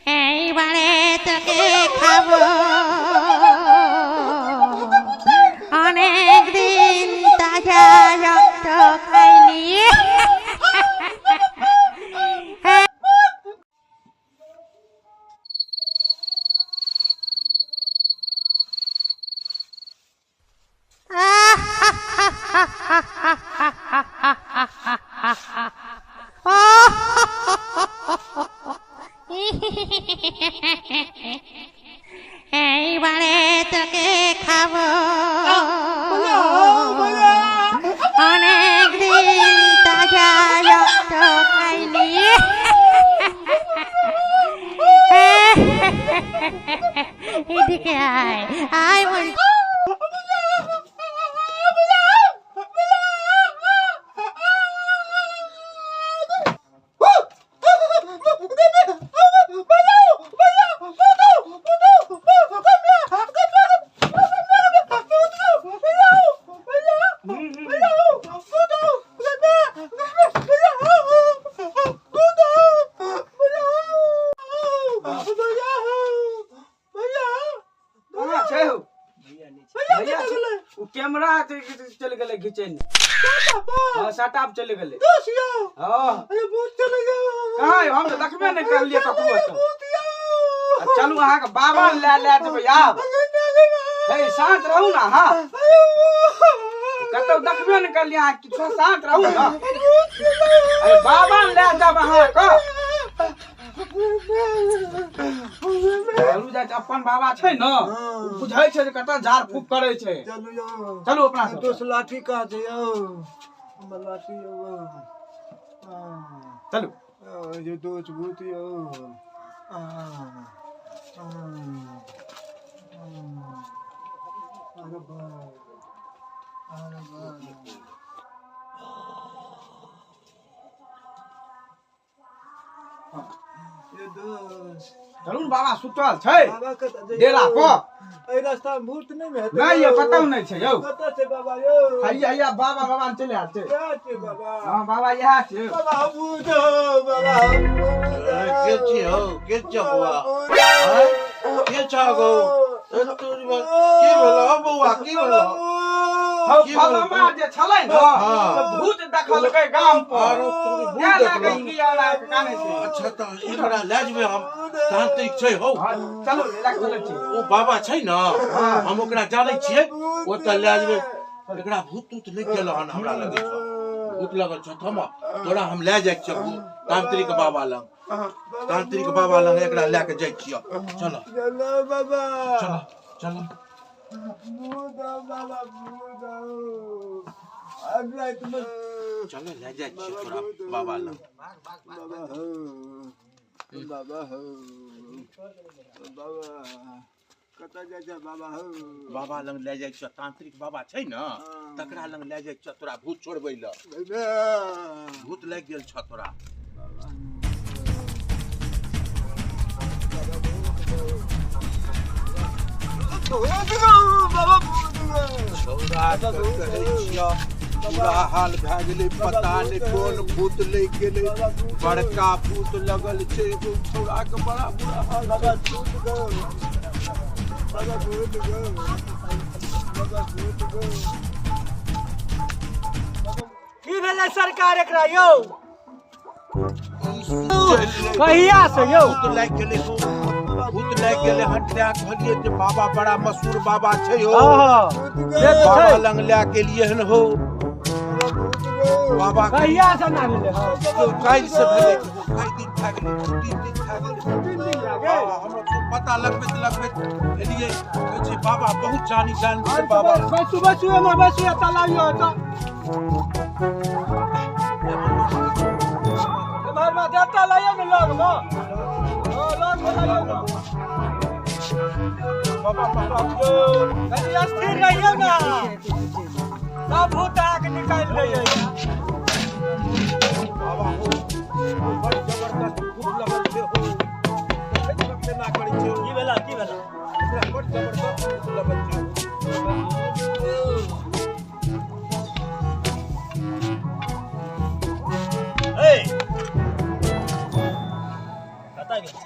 এইবারে তোকে খাবো অনেক দিন তাজা রক্ত খাইনি এইবারে তোকে খাবো অনেক দিন তাজা রক্ত খাইনি এদিকে আয় আয় বল कैमरा चल गए किचन सेटअप चल गए हम तो देखबे नहीं कर लिए चलू अहाँ के बाबा ले देबै आब हे शांत रहू ना हां कतौ देखबे नहीं कर लिए अहाँ किछो शांत रहू ना अरे बाबा ले जाब अहाँ के चलू जा अपन बाबा छै न बुझै छै जे कतऽ झाड़ फूक करे छै चलू यो चलू अपना सब दोस लाठी का छै यो हमर लाठी यो चलू ये दोस भूत यो अरे बा ये दोस चलू न बाबा सुतल छै बाबा कतऽ छै डेरा पर ए रास्ता में भूत नहीं में हेतै नहीं ये कतौ नहीं छै यौ कतऽ छै बाबा यो हैया बाबा बाबा चले आल छै क्या छै बाबा हां बाबा यहा छै बाबा भूत हो बाबा के छी हो के चबुआ के छागो तोरी के भेलो बौआ की भेलो फलमा जे छलै न भूत देखलकै गाम पर तोरी भूत देखलकै की आला के काने छै अच्छा त एकरा ले जबे हम तांत्रिक छै हो चलो ले चलै छी ओ बाबा छै न हम ओकरा जानै छियै ओत ले जबे एकरा भूत लग गेल हन हमरा लगे छ भूत लगल छ थमा तोरा हम ले जाय छ तांत्रिक बाबा लग एकरा लेके जाय छियै चलो चलो बाबा चलो चलो भूत हो बाबा भूत हो अगला तुम चलो ले जाय छियै तोरा बाबा लग बाबा हो बाबा हो बाबा कतऽ जाइ छै बाबा हो बाबा लंग ले जाय छियै तांत्रिक बाबा छै न तकरा लंग ले जाय छियै तोरा भूत छोड़बै ल भूत लग गेल छ तोरा पूरा हाल भए गेलै पता नहीं कोन भूत लग गेलै बड़का भूत लगल छै छोड़ा के बड़ा बुरा हाल बाबा भूत गो बाबा भूत गो बाबा भूत गो की भेलै सरकार एकरा यौ कहिया से यौ भूत लग गेलै हटिया कहलिए जे बाबा बड़ा मशहूर बाबा छै हो बाबा लंग ले के लिए हन हो बाबा कहिया से ना भेलै काल से भेलै काल दिन भए गेलै 3 दिन भए गेलै हमरा पता लगबैत एलिए कहै छै बाबा बहुत जानी बाबा बसु हमर बसु एतऽ लागियो एतऽ एमहर में देता लाइयो न लग न बाबा बाबा कनी अस्थिर रहियो ना सब भूत आके निकाल गए बाबा हो बड़ जबरदस्त भूत लगल छे हो कैसे ना करै छे की भेला एकरा बड़ जबरदस्त भूत लगल छे ए कता गेल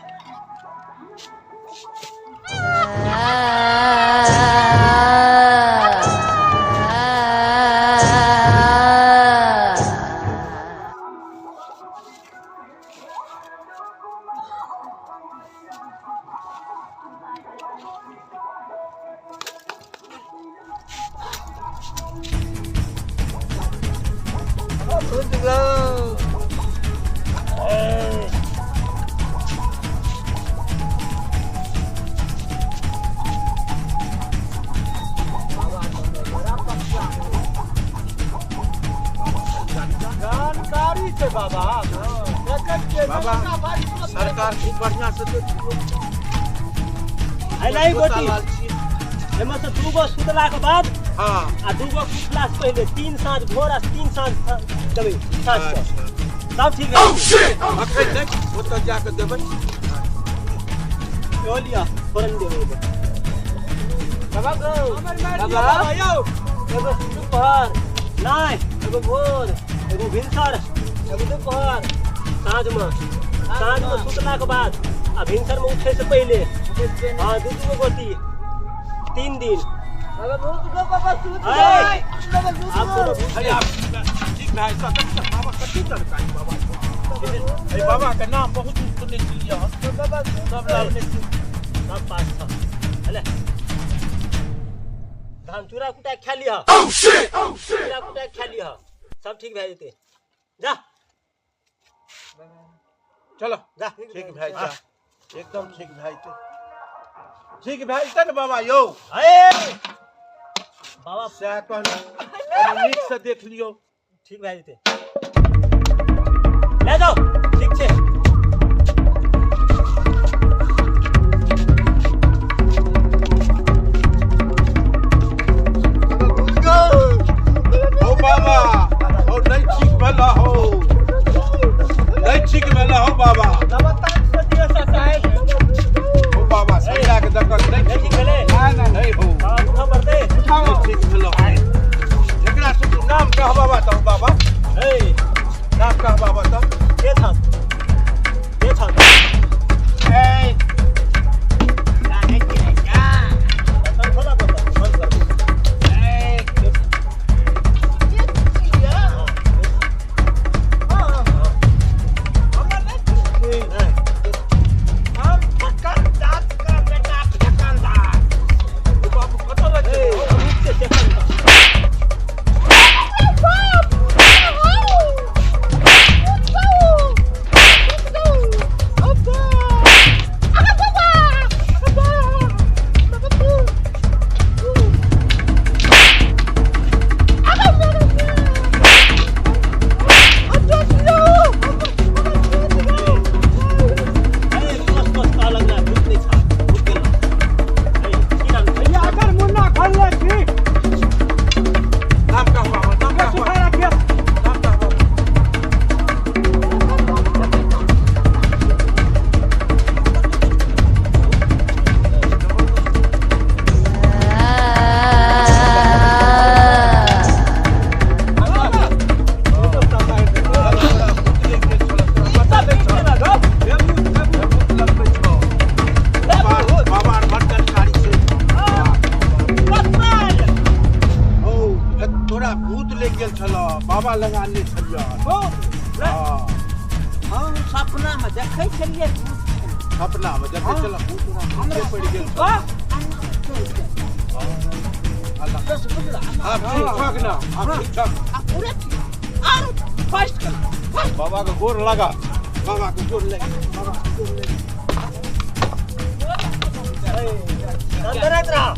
जानकारी से बाबा बाबा सरकार खूब बढ़िया से देखियो है नहीं गोटी एमे से दूगो सुतला के बाद हां आ दूगो कुटला से पहले 3 साँझ भोर आ 3 साँझ देबै साँझ के सब ठीक है अखन तक ओत जाके देबै ओलिया फरन देबै बाबा गो बाबा यो एगो दोपहर नहीं एगो भोर एगो भिनसर एगो दोपहर साँझ में सुतला के बाद आ भिनसर में उठे से पहले हाँ दूगो गोटी 3 दिन आप दोनों अरे आप ठीक है बाबा कथी करता है बाबा अरे बाबा का नाम बहुत सुनने के लिए सब लाने सब पास था हेले धान चूरा कुटा खा लिया चूरा कुटा खा लिया सब ठीक भए जेते जा चलो जा ठीक भाई जा एकदम ठीक भाई ठीक भाई न बाबा यो ए बाबा से कहलो नीक से देख लियो ठीक भए जेते ले जाओ ठीक छे ओ बाबा ओ नहीं ठीक भला हो नहीं ठीक भला हो बाबा ओ बाबा सजा के दकल नहीं ठीक भेले नहीं हो उठा पड़ते नहीं ठीक भला हो एकरा से नाम कह बाबा तो बाबा ए नाम कह बाबा तो के था ए सब खोला पड़ता बंद कर बाबा लगाने छलिया हम सपना में देखै छलिए सपना में देखे चला हमरे पड़ गेल अल्लाह आप ठीक ठाक ना आप ठीक ठाक पूरे और फर्स्ट बाबा का गोर लगा बाबा को गोर लगा बाबा को गोर लगा अंदर रहा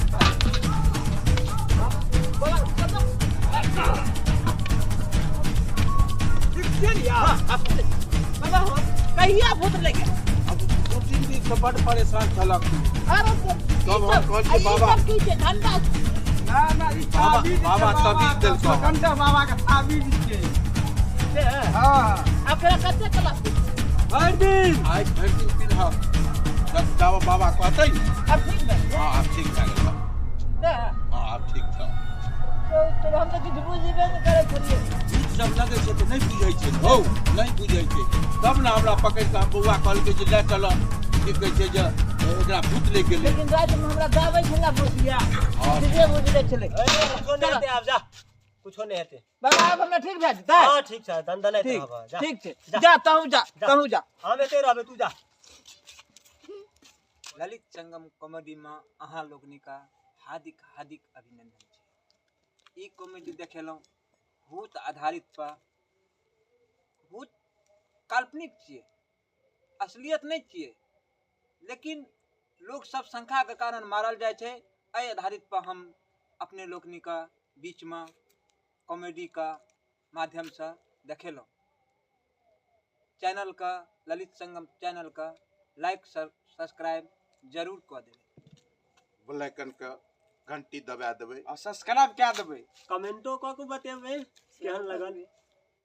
कहिया भूत लगे अब 2-3 दिन तो बड़ परेशान छलक अरे तब हम कहल के बाबा की छै घंटा ना ना ई ताबीज बाबा ताबीज देलको। घंटा बाबा के ताबीज छै हां अकरा कते कला भर दिन आज भर दिन पिन्हा जब जाओ बाबा कहते अब ठीक है हाँ आप ठीक भए गेल बा। ना हाँ आप ठीक छ तो हम तो किछु बुझबे नहीं करे छलिए बीच सब लगे छै तो नहीं बुझै छै हो नहीं बुझै छै तब ना हमरा पकड़ के बौआ कहल के जे ले चलो की कहै छै जे एकरा भूत ले गेलै लेकिन रात में हमरा गाबै छला बुझिया हाँ। ठीके बुझले छले कुछो नहीं हेते आब जा कुछो नहीं हेते बाबा अब हमरा ठीक भए जेतै हां ठीक छै दंदन नहीं ठीक हबा जा ठीक छै जा तहु जा हम एते रहबे तू जा ललित संगम कॉमेडी में अहाँ लोगनी का हार्दिक हार्दिक अभिनंदन छै। ई कॉमेडी देखेलहुँ भूत आधारित पर भूत काल्पनिक छियै असलियत नहीं छियै लेकिन लोग सब संख्या के कारण मारल जाय छै एहि आधारित पर हम अपने लोगनी का बीच में कॉमेडी का माध्यम से देखेलहुँ। चैनल का ललित संगम चैनल का लाइक सब्सक्राइब जरूर कऽ देबै ब्लैकन के घंटी दबा देबै और सब्सक्राइब क्या देबै कमेंटो क के बतेबै केहन लगल